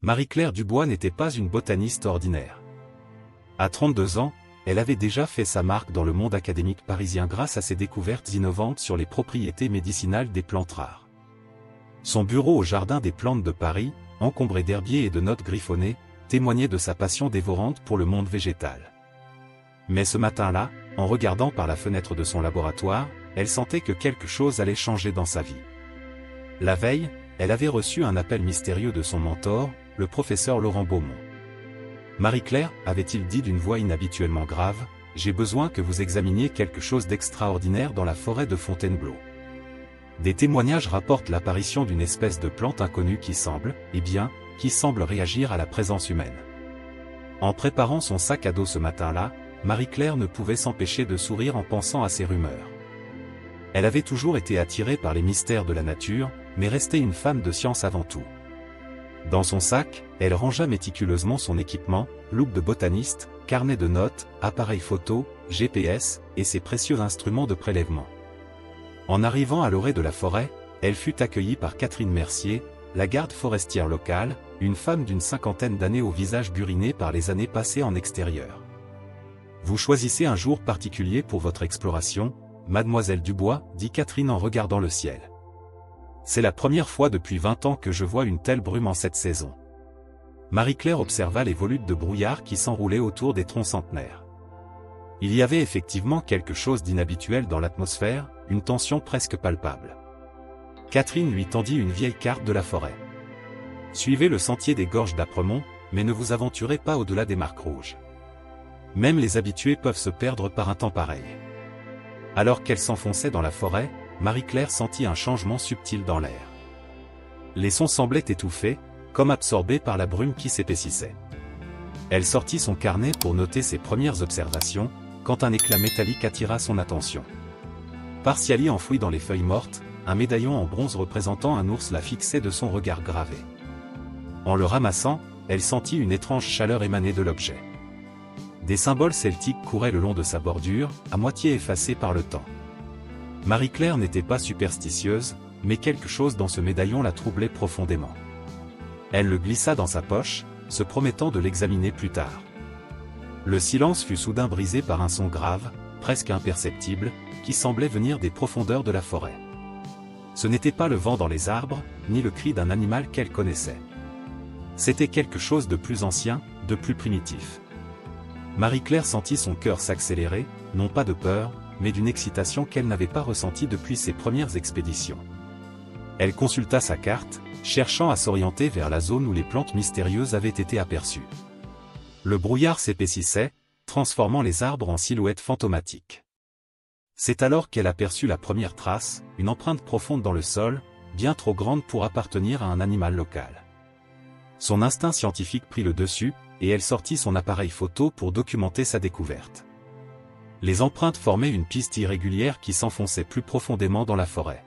Marie-Claire Dubois n'était pas une botaniste ordinaire. À 32 ans, elle avait déjà fait sa marque dans le monde académique parisien grâce à ses découvertes innovantes sur les propriétés médicinales des plantes rares. Son bureau au Jardin des Plantes de Paris, encombré d'herbiers et de notes griffonnées, témoignait de sa passion dévorante pour le monde végétal. Mais ce matin-là, en regardant par la fenêtre de son laboratoire, elle sentait que quelque chose allait changer dans sa vie. La veille, elle avait reçu un appel mystérieux de son mentor, le professeur Laurent Beaumont. « Marie-Claire, avait-il dit d'une voix inhabituellement grave, j'ai besoin que vous examiniez quelque chose d'extraordinaire dans la forêt de Fontainebleau. Des témoignages rapportent l'apparition d'une espèce de plante inconnue qui semble réagir à la présence humaine. » En préparant son sac à dos ce matin-là, Marie-Claire ne pouvait s'empêcher de sourire en pensant à ces rumeurs. Elle avait toujours été attirée par les mystères de la nature, mais restait une femme de science avant tout. Dans son sac, elle rangea méticuleusement son équipement, loupe de botaniste, carnet de notes, appareil photo, GPS, et ses précieux instruments de prélèvement. En arrivant à l'orée de la forêt, elle fut accueillie par Catherine Mercier, la garde forestière locale, une femme d'une cinquantaine d'années au visage buriné par les années passées en extérieur. « Vous choisissez un jour particulier pour votre exploration, mademoiselle Dubois, dit Catherine en regardant le ciel. C'est la première fois depuis 20 ans que je vois une telle brume en cette saison. » Marie-Claire observa les volutes de brouillard qui s'enroulaient autour des troncs centenaires. Il y avait effectivement quelque chose d'inhabituel dans l'atmosphère, une tension presque palpable. Catherine lui tendit une vieille carte de la forêt. « Suivez le sentier des gorges d'Apremont, mais ne vous aventurez pas au-delà des marques rouges. Même les habitués peuvent se perdre par un temps pareil. » Alors qu'elle s'enfonçait dans la forêt, Marie-Claire sentit un changement subtil dans l'air. Les sons semblaient étouffés, comme absorbés par la brume qui s'épaississait. Elle sortit son carnet pour noter ses premières observations, quand un éclat métallique attira son attention. Partially enfoui dans les feuilles mortes, un médaillon en bronze représentant un ours la fixait de son regard gravé. En le ramassant, elle sentit une étrange chaleur émaner de l'objet. Des symboles celtiques couraient le long de sa bordure, à moitié effacés par le temps. Marie-Claire n'était pas superstitieuse, mais quelque chose dans ce médaillon la troublait profondément. Elle le glissa dans sa poche, se promettant de l'examiner plus tard. Le silence fut soudain brisé par un son grave, presque imperceptible, qui semblait venir des profondeurs de la forêt. Ce n'était pas le vent dans les arbres, ni le cri d'un animal qu'elle connaissait. C'était quelque chose de plus ancien, de plus primitif. Marie-Claire sentit son cœur s'accélérer, non pas de peur, mais d'une excitation qu'elle n'avait pas ressentie depuis ses premières expéditions. Elle consulta sa carte, cherchant à s'orienter vers la zone où les plantes mystérieuses avaient été aperçues. Le brouillard s'épaississait, transformant les arbres en silhouettes fantomatiques. C'est alors qu'elle aperçut la première trace, une empreinte profonde dans le sol, bien trop grande pour appartenir à un animal local. Son instinct scientifique prit le dessus, et elle sortit son appareil photo pour documenter sa découverte. Les empreintes formaient une piste irrégulière qui s'enfonçait plus profondément dans la forêt.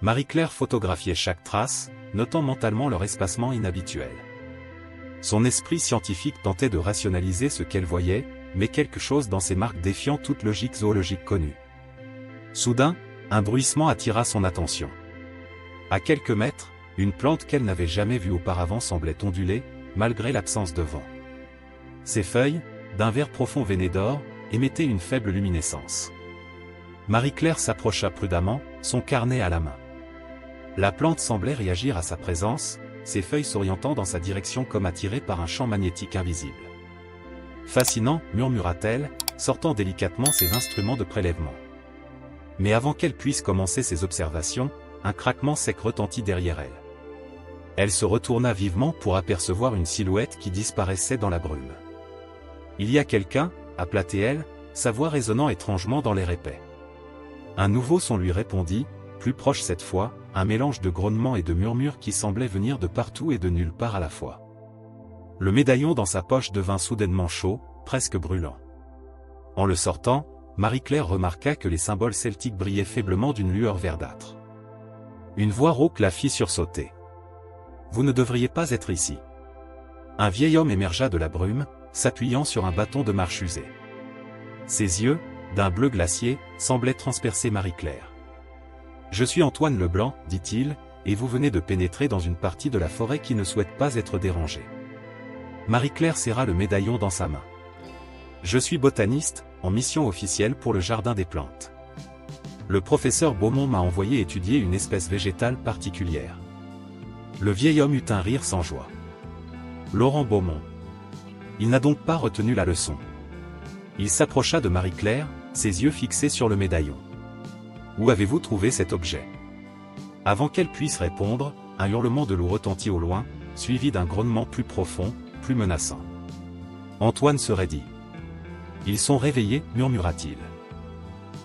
Marie-Claire photographiait chaque trace, notant mentalement leur espacement inhabituel. Son esprit scientifique tentait de rationaliser ce qu'elle voyait, mais quelque chose dans ces marques défiant toute logique zoologique connue. Soudain, un bruissement attira son attention. À quelques mètres, une plante qu'elle n'avait jamais vue auparavant semblait onduler, malgré l'absence de vent. Ses feuilles, d'un vert profond veiné d'or, émettaient une faible luminescence. Marie-Claire s'approcha prudemment, son carnet à la main. La plante semblait réagir à sa présence, ses feuilles s'orientant dans sa direction comme attirées par un champ magnétique invisible. « Fascinant », murmura-t-elle, sortant délicatement ses instruments de prélèvement. Mais avant qu'elle puisse commencer ses observations, un craquement sec retentit derrière elle. Elle se retourna vivement pour apercevoir une silhouette qui disparaissait dans la brume. « Il y a quelqu'un » appela-t-elle, sa voix résonnant étrangement dans l'air épais. Un nouveau son lui répondit, plus proche cette fois, un mélange de grognements et de murmures qui semblaient venir de partout et de nulle part à la fois. Le médaillon dans sa poche devint soudainement chaud, presque brûlant. En le sortant, Marie-Claire remarqua que les symboles celtiques brillaient faiblement d'une lueur verdâtre. Une voix rauque la fit sursauter. « Vous ne devriez pas être ici. » Un vieil homme émergea de la brume, s'appuyant sur un bâton de marche usé. Ses yeux, d'un bleu glacier, semblaient transpercer Marie-Claire. « Je suis Antoine Leblanc, dit-il, et vous venez de pénétrer dans une partie de la forêt qui ne souhaite pas être dérangée. Marie-Claire serra le médaillon dans sa main. Je suis botaniste, en mission officielle pour le jardin des plantes. Le professeur Beaumont m'a envoyé étudier une espèce végétale particulière. Le vieil homme eut un rire sans joie. Laurent Beaumont. Il n'a donc pas retenu la leçon. Il s'approcha de Marie-Claire, ses yeux fixés sur le médaillon. Où avez-vous trouvé cet objet? Avant qu'elle puisse répondre, un hurlement de loup retentit au loin, suivi d'un grognement plus profond, plus menaçant. Antoine se raidit. Ils sont réveillés, murmura-t-il.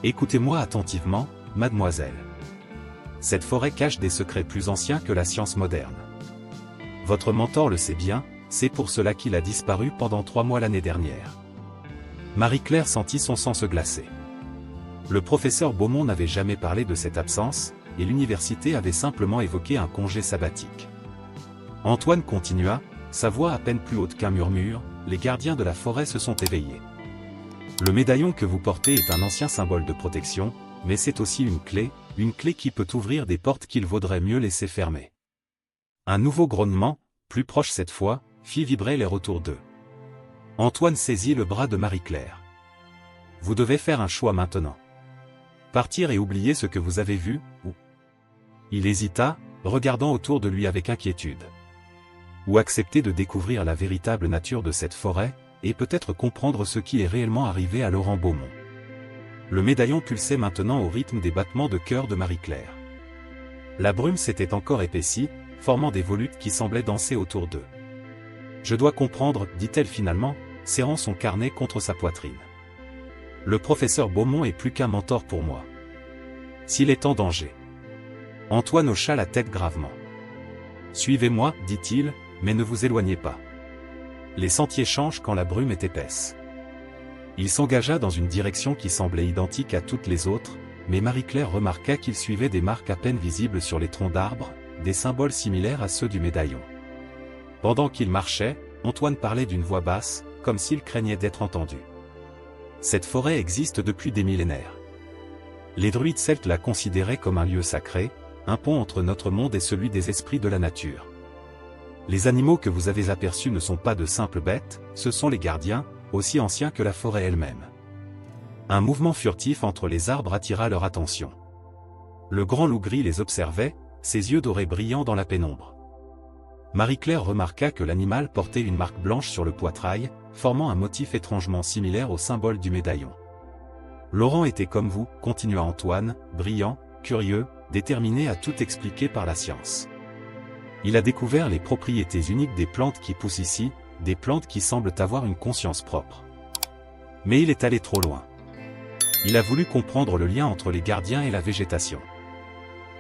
Écoutez-moi attentivement, mademoiselle. Cette forêt cache des secrets plus anciens que la science moderne. Votre mentor le sait bien, c'est pour cela qu'il a disparu pendant 3 mois l'année dernière. Marie-Claire sentit son sang se glacer. Le professeur Beaumont n'avait jamais parlé de cette absence, et l'université avait simplement évoqué un congé sabbatique. Antoine continua, sa voix à peine plus haute qu'un murmure, les gardiens de la forêt se sont éveillés. Le médaillon que vous portez est un ancien symbole de protection, mais c'est aussi une clé qui peut ouvrir des portes qu'il vaudrait mieux laisser fermer. Un nouveau grognement, plus proche cette fois, fit vibrer l'air autour d'eux. Antoine saisit le bras de Marie-Claire. Vous devez faire un choix maintenant. Partir et oublier ce que vous avez vu, ou... Il hésita, regardant autour de lui avec inquiétude. Ou accepter de découvrir la véritable nature de cette forêt, et peut-être comprendre ce qui est réellement arrivé à Laurent Beaumont. Le médaillon pulsait maintenant au rythme des battements de cœur de Marie-Claire. La brume s'était encore épaissie, formant des volutes qui semblaient danser autour d'eux. Je dois comprendre, dit-elle finalement, serrant son carnet contre sa poitrine. Le professeur Beaumont est plus qu'un mentor pour moi. S'il est en danger. Antoine hocha la tête gravement. Suivez-moi, dit-il, mais ne vous éloignez pas. Les sentiers changent quand la brume est épaisse. Il s'engagea dans une direction qui semblait identique à toutes les autres, mais Marie-Claire remarqua qu'il suivait des marques à peine visibles sur les troncs d'arbres, des symboles similaires à ceux du médaillon. Pendant qu'il marchait, Antoine parlait d'une voix basse, comme s'il craignait d'être entendu. Cette forêt existe depuis des millénaires. Les druides celtes la considéraient comme un lieu sacré, un pont entre notre monde et celui des esprits de la nature. Les animaux que vous avez aperçus ne sont pas de simples bêtes, ce sont les gardiens, aussi anciens que la forêt elle-même. Un mouvement furtif entre les arbres attira leur attention. Le grand loup gris les observait, ses yeux dorés brillant dans la pénombre. Marie-Claire remarqua que l'animal portait une marque blanche sur le poitrail, formant un motif étrangement similaire au symbole du médaillon. Laurent était comme vous, continua Antoine, brillant, curieux, déterminé à tout expliquer par la science. Il a découvert les propriétés uniques des plantes qui poussent ici, des plantes qui semblent avoir une conscience propre. Mais il est allé trop loin. Il a voulu comprendre le lien entre les gardiens et la végétation.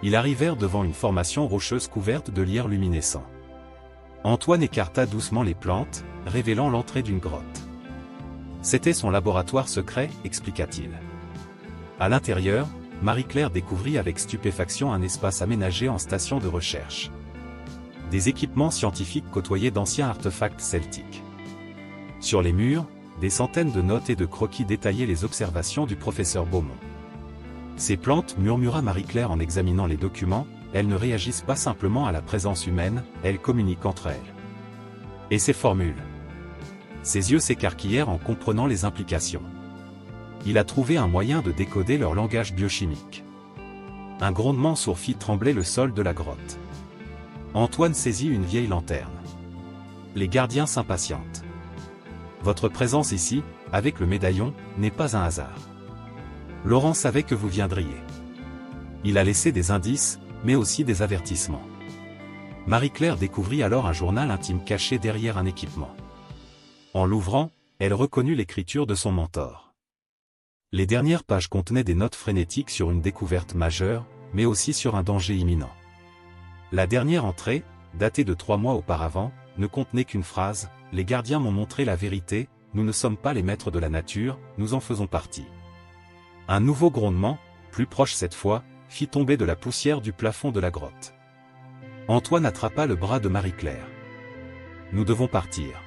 Ils arrivèrent devant une formation rocheuse couverte de lierre luminescent. Antoine écarta doucement les plantes, révélant l'entrée d'une grotte. C'était son laboratoire secret, expliqua-t-il. À l'intérieur, Marie-Claire découvrit avec stupéfaction un espace aménagé en station de recherche. Des équipements scientifiques côtoyaient d'anciens artefacts celtiques. Sur les murs, des centaines de notes et de croquis détaillaient les observations du professeur Beaumont. Ces plantes, murmura Marie-Claire en examinant les documents, elles ne réagissent pas simplement à la présence humaine, elles communiquent entre elles. Et ces formules. Ses yeux s'écarquillèrent en comprenant les implications. Il a trouvé un moyen de décoder leur langage biochimique. Un grondement sourd fit trembler le sol de la grotte. Antoine saisit une vieille lanterne. Les gardiens s'impatientent. Votre présence ici, avec le médaillon, n'est pas un hasard. Laurent savait que vous viendriez. Il a laissé des indices, mais aussi des avertissements. Marie-Claire découvrit alors un journal intime caché derrière un équipement. En l'ouvrant, elle reconnut l'écriture de son mentor. Les dernières pages contenaient des notes frénétiques sur une découverte majeure, mais aussi sur un danger imminent. La dernière entrée, datée de 3 mois auparavant, ne contenait qu'une phrase, « Les gardiens m'ont montré la vérité, nous ne sommes pas les maîtres de la nature, nous en faisons partie. » Un nouveau grondement, plus proche cette fois, fit tomber de la poussière du plafond de la grotte. Antoine attrapa le bras de Marie-Claire. « Nous devons partir. »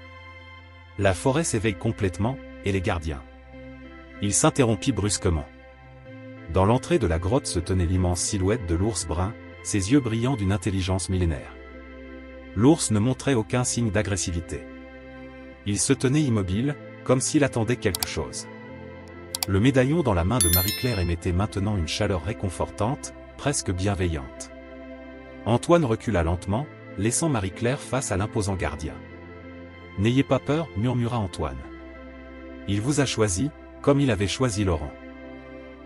La forêt s'éveille complètement, et les gardiens. Il s'interrompit brusquement. Dans l'entrée de la grotte se tenait l'immense silhouette de l'ours brun, ses yeux brillants d'une intelligence millénaire. L'ours ne montrait aucun signe d'agressivité. Il se tenait immobile, comme s'il attendait quelque chose. Le médaillon dans la main de Marie-Claire émettait maintenant une chaleur réconfortante, presque bienveillante. Antoine recula lentement, laissant Marie-Claire face à l'imposant gardien. « N'ayez pas peur, murmura Antoine. Il vous a choisi, comme il avait choisi Laurent. »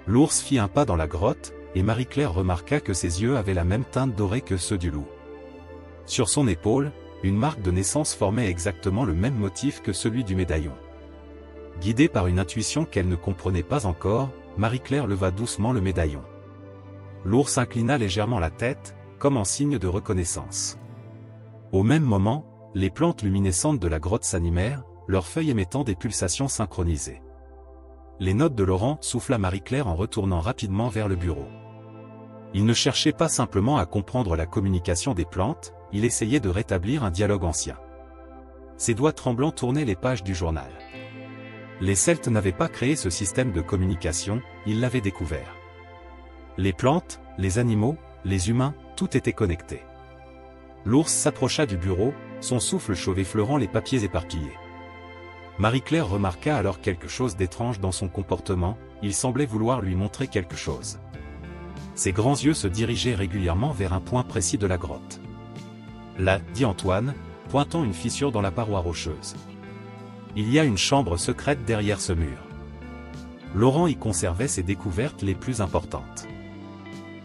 L'ours fit un pas dans la grotte, et Marie-Claire remarqua que ses yeux avaient la même teinte dorée que ceux du loup. Sur son épaule, une marque de naissance formait exactement le même motif que celui du médaillon. Guidée par une intuition qu'elle ne comprenait pas encore, Marie-Claire leva doucement le médaillon. L'ours inclina légèrement la tête, comme en signe de reconnaissance. Au même moment, les plantes luminescentes de la grotte s'animèrent, leurs feuilles émettant des pulsations synchronisées. Les notes de Laurent souffla Marie-Claire en retournant rapidement vers le bureau. Il ne cherchait pas simplement à comprendre la communication des plantes, il essayait de rétablir un dialogue ancien. Ses doigts tremblants tournaient les pages du journal. Les Celtes n'avaient pas créé ce système de communication, ils l'avaient découvert. Les plantes, les animaux, les humains, tout était connecté. L'ours s'approcha du bureau, son souffle chauve effleurant les papiers éparpillés. Marie-Claire remarqua alors quelque chose d'étrange dans son comportement, il semblait vouloir lui montrer quelque chose. Ses grands yeux se dirigeaient régulièrement vers un point précis de la grotte. Là, dit Antoine, pointant une fissure dans la paroi rocheuse. Il y a une chambre secrète derrière ce mur. Laurent y conservait ses découvertes les plus importantes.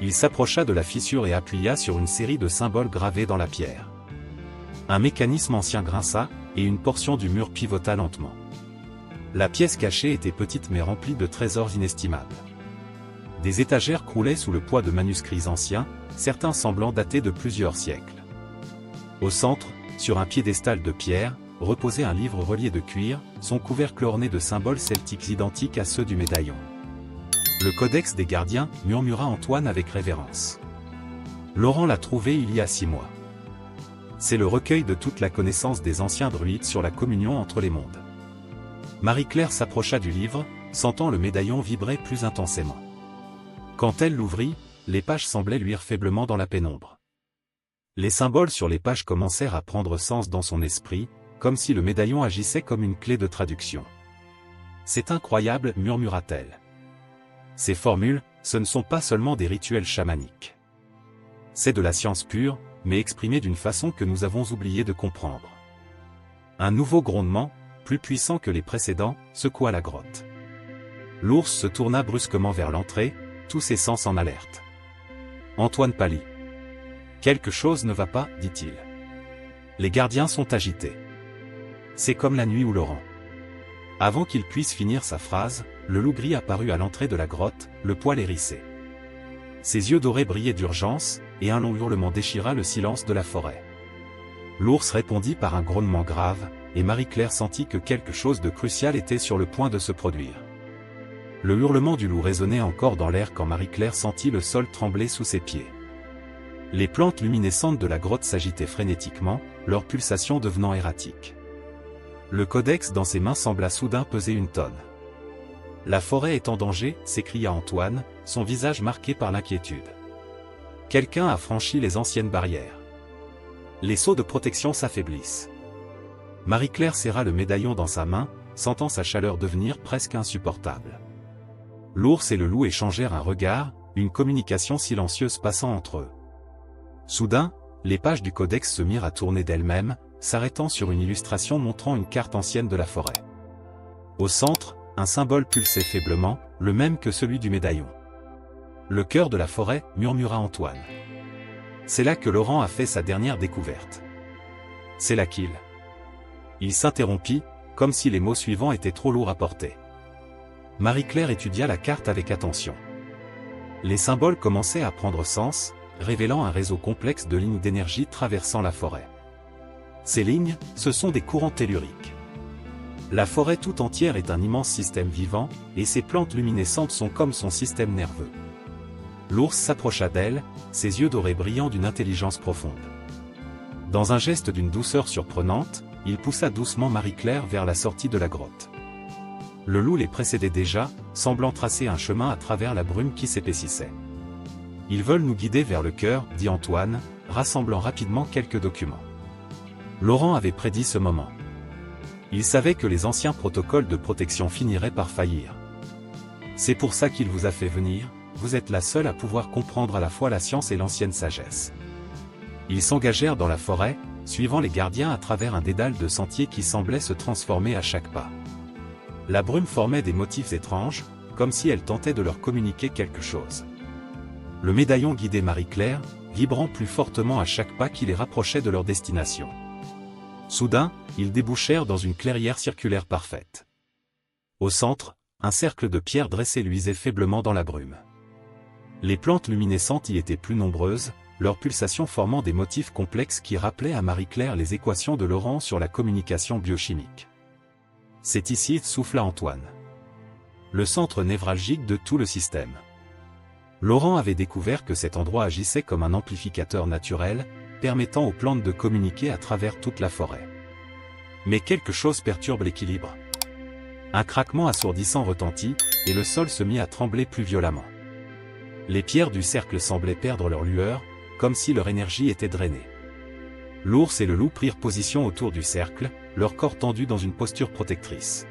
Il s'approcha de la fissure et appuya sur une série de symboles gravés dans la pierre. Un mécanisme ancien grinça, et une portion du mur pivota lentement. La pièce cachée était petite mais remplie de trésors inestimables. Des étagères croulaient sous le poids de manuscrits anciens, certains semblant dater de plusieurs siècles. Au centre, sur un piédestal de pierre, reposait un livre relié de cuir, son couvercle orné de symboles celtiques identiques à ceux du médaillon. Le Codex des gardiens, murmura Antoine avec révérence. Laurent l'a trouvé il y a 6 mois. C'est le recueil de toute la connaissance des anciens druides sur la communion entre les mondes. Marie-Claire s'approcha du livre, sentant le médaillon vibrer plus intensément. Quand elle l'ouvrit, les pages semblaient luire faiblement dans la pénombre. Les symboles sur les pages commencèrent à prendre sens dans son esprit, comme si le médaillon agissait comme une clé de traduction. « C'est incroyable, murmura-t-elle. Ces formules, ce ne sont pas seulement des rituels chamaniques. C'est de la science pure, mais exprimée d'une façon que nous avons oublié de comprendre. » Un nouveau grondement, plus puissant que les précédents, secoua la grotte. L'ours se tourna brusquement vers l'entrée, tous ses sens en alerte. Antoine pâlit. « Quelque chose ne va pas, dit-il. Les gardiens sont agités. C'est comme la nuit où Laurent. » Avant qu'il puisse finir sa phrase, le loup gris apparut à l'entrée de la grotte, le poil hérissé. Ses yeux dorés brillaient d'urgence, et un long hurlement déchira le silence de la forêt. L'ours répondit par un grognement grave, et Marie-Claire sentit que quelque chose de crucial était sur le point de se produire. Le hurlement du loup résonnait encore dans l'air quand Marie-Claire sentit le sol trembler sous ses pieds. Les plantes luminescentes de la grotte s'agitaient frénétiquement, leurs pulsations devenant erratiques. Le codex dans ses mains sembla soudain peser une tonne. « La forêt est en danger » s'écria Antoine, son visage marqué par l'inquiétude. Quelqu'un a franchi les anciennes barrières. Les sceaux de protection s'affaiblissent. Marie-Claire serra le médaillon dans sa main, sentant sa chaleur devenir presque insupportable. L'ours et le loup échangèrent un regard, une communication silencieuse passant entre eux. Soudain, les pages du codex se mirent à tourner d'elles-mêmes, s'arrêtant sur une illustration montrant une carte ancienne de la forêt. Au centre, un symbole pulsait faiblement, le même que celui du médaillon. « Le cœur de la forêt » murmura Antoine. C'est là que Laurent a fait sa dernière découverte. C'est là qu'il... Il s'interrompit, comme si les mots suivants étaient trop lourds à porter. Marie-Claire étudia la carte avec attention. Les symboles commençaient à prendre sens, révélant un réseau complexe de lignes d'énergie traversant la forêt. Ces lignes, ce sont des courants telluriques. La forêt tout entière est un immense système vivant, et ces plantes luminescentes sont comme son système nerveux. L'ours s'approcha d'elle, ses yeux dorés brillants d'une intelligence profonde. Dans un geste d'une douceur surprenante, il poussa doucement Marie-Claire vers la sortie de la grotte. Le loup les précédait déjà, semblant tracer un chemin à travers la brume qui s'épaississait. Ils veulent nous guider vers le cœur, dit Antoine, rassemblant rapidement quelques documents. Laurent avait prédit ce moment. Il savait que les anciens protocoles de protection finiraient par faillir. C'est pour ça qu'il vous a fait venir, vous êtes la seule à pouvoir comprendre à la fois la science et l'ancienne sagesse. Ils s'engagèrent dans la forêt, suivant les gardiens à travers un dédale de sentiers qui semblait se transformer à chaque pas. La brume formait des motifs étranges, comme si elle tentait de leur communiquer quelque chose. Le médaillon guidait Marie-Claire, vibrant plus fortement à chaque pas qui les rapprochait de leur destination. Soudain, ils débouchèrent dans une clairière circulaire parfaite. Au centre, un cercle de pierre dressé luisait faiblement dans la brume. Les plantes luminescentes y étaient plus nombreuses, leurs pulsations formant des motifs complexes qui rappelaient à Marie-Claire les équations de Laurent sur la communication biochimique. C'est ici, souffla Antoine. Le centre névralgique de tout le système. Laurent avait découvert que cet endroit agissait comme un amplificateur naturel, permettant aux plantes de communiquer à travers toute la forêt. Mais quelque chose perturbe l'équilibre. Un craquement assourdissant retentit, et le sol se mit à trembler plus violemment. Les pierres du cercle semblaient perdre leur lueur, comme si leur énergie était drainée. L'ours et le loup prirent position autour du cercle, leur corps tendu dans une posture protectrice.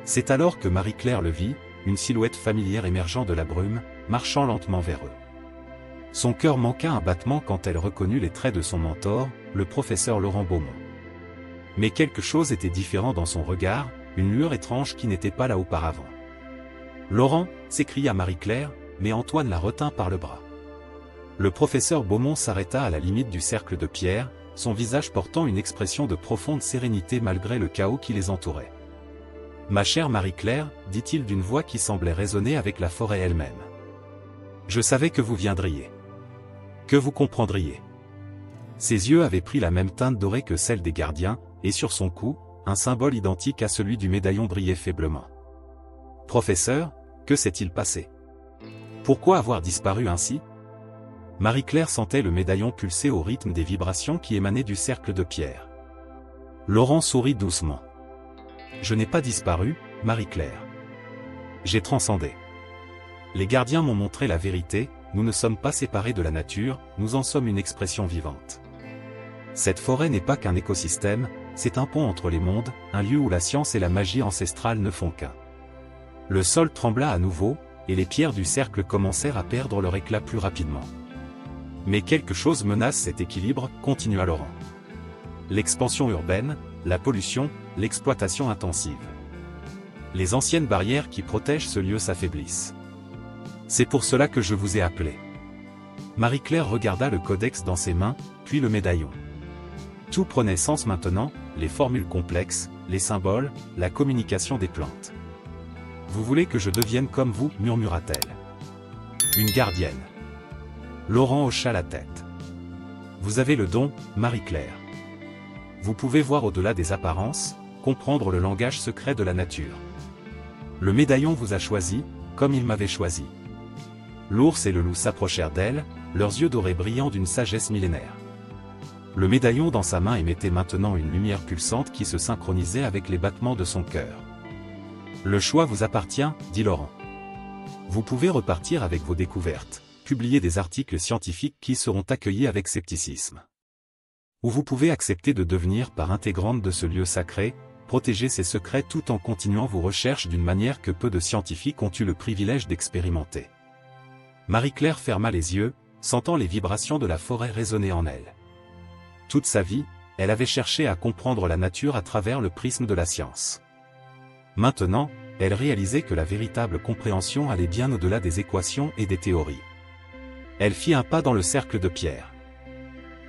C'est alors que Marie-Claire le vit, une silhouette familière émergeant de la brume, marchant lentement vers eux. Son cœur manqua un battement quand elle reconnut les traits de son mentor, le professeur Laurent Beaumont. Mais quelque chose était différent dans son regard, une lueur étrange qui n'était pas là auparavant. « Laurent !» s'écria Marie-Claire, mais Antoine la retint par le bras. Le professeur Beaumont s'arrêta à la limite du cercle de pierre, son visage portant une expression de profonde sérénité malgré le chaos qui les entourait. « Ma chère Marie-Claire, dit-il d'une voix qui semblait résonner avec la forêt elle-même. Je savais que vous viendriez. Que vous comprendriez. » Ses yeux avaient pris la même teinte dorée que celle des gardiens, et sur son cou, un symbole identique à celui du médaillon brillait faiblement. « Professeur, que s'est-il passé? Pourquoi avoir disparu ainsi ?» Marie-Claire sentait le médaillon pulser au rythme des vibrations qui émanaient du cercle de pierre. Laurent sourit doucement. « Je n'ai pas disparu, Marie-Claire. J'ai transcendé. Les gardiens m'ont montré la vérité, nous ne sommes pas séparés de la nature, nous en sommes une expression vivante. Cette forêt n'est pas qu'un écosystème, c'est un pont entre les mondes, un lieu où la science et la magie ancestrale ne font qu'un. » Le sol trembla à nouveau, et les pierres du cercle commencèrent à perdre leur éclat plus rapidement. « Mais quelque chose menace cet équilibre, continua Laurent. L'expansion urbaine, la pollution, l'exploitation intensive. Les anciennes barrières qui protègent ce lieu s'affaiblissent. C'est pour cela que je vous ai appelé. » Marie-Claire regarda le codex dans ses mains, puis le médaillon. Tout prenait sens maintenant, les formules complexes, les symboles, la communication des plantes. « Vous voulez que je devienne comme vous, murmura-t-elle. Une gardienne. » Laurent hocha la tête. « Vous avez le don, Marie-Claire. Vous pouvez voir au-delà des apparences, comprendre le langage secret de la nature. Le médaillon vous a choisi, comme il m'avait choisi. » L'ours et le loup s'approchèrent d'elle, leurs yeux dorés brillant d'une sagesse millénaire. Le médaillon dans sa main émettait maintenant une lumière pulsante qui se synchronisait avec les battements de son cœur. « Le choix vous appartient, dit Laurent. Vous pouvez repartir avec vos découvertes, publier des articles scientifiques qui seront accueillis avec scepticisme. Ou vous pouvez accepter de devenir part intégrante de ce lieu sacré, protéger ses secrets tout en continuant vos recherches d'une manière que peu de scientifiques ont eu le privilège d'expérimenter. » Marie-Claire ferma les yeux, sentant les vibrations de la forêt résonner en elle. Toute sa vie, elle avait cherché à comprendre la nature à travers le prisme de la science. Maintenant, elle réalisait que la véritable compréhension allait bien au-delà des équations et des théories. Elle fit un pas dans le cercle de pierre.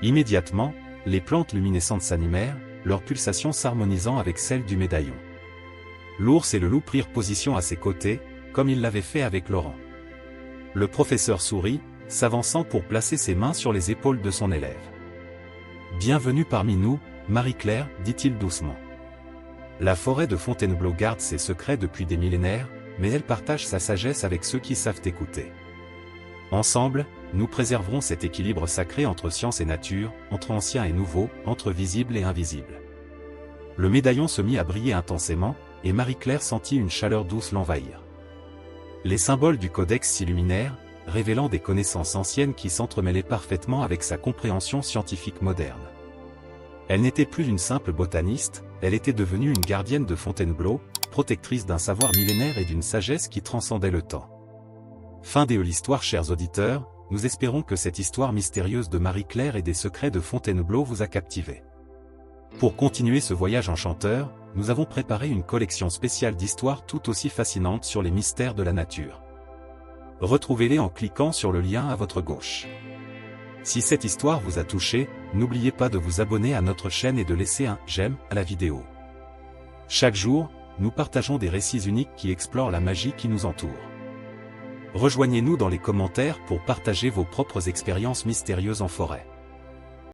Immédiatement, les plantes luminescentes s'animèrent, leurs pulsations s'harmonisant avec celles du médaillon. L'ours et le loup prirent position à ses côtés, comme ils l'avaient fait avec Laurent. Le professeur sourit, s'avançant pour placer ses mains sur les épaules de son élève. « Bienvenue parmi nous, Marie-Claire, dit-il doucement. La forêt de Fontainebleau garde ses secrets depuis des millénaires, mais elle partage sa sagesse avec ceux qui savent écouter. Ensemble, nous préserverons cet équilibre sacré entre science et nature, entre ancien et nouveau, entre visible et invisible. » Le médaillon se mit à briller intensément, et Marie-Claire sentit une chaleur douce l'envahir. Les symboles du codex s'illuminèrent, révélant des connaissances anciennes qui s'entremêlaient parfaitement avec sa compréhension scientifique moderne. Elle n'était plus une simple botaniste, elle était devenue une gardienne de Fontainebleau, protectrice d'un savoir millénaire et d'une sagesse qui transcendait le temps. Fin de l'histoire, chers auditeurs, nous espérons que cette histoire mystérieuse de Marie-Claire et des secrets de Fontainebleau vous a captivé. Pour continuer ce voyage enchanteur, nous avons préparé une collection spéciale d'histoires tout aussi fascinantes sur les mystères de la nature. Retrouvez-les en cliquant sur le lien à votre gauche. Si cette histoire vous a touché, n'oubliez pas de vous abonner à notre chaîne et de laisser un « j'aime » à la vidéo. Chaque jour, nous partageons des récits uniques qui explorent la magie qui nous entoure. Rejoignez-nous dans les commentaires pour partager vos propres expériences mystérieuses en forêt.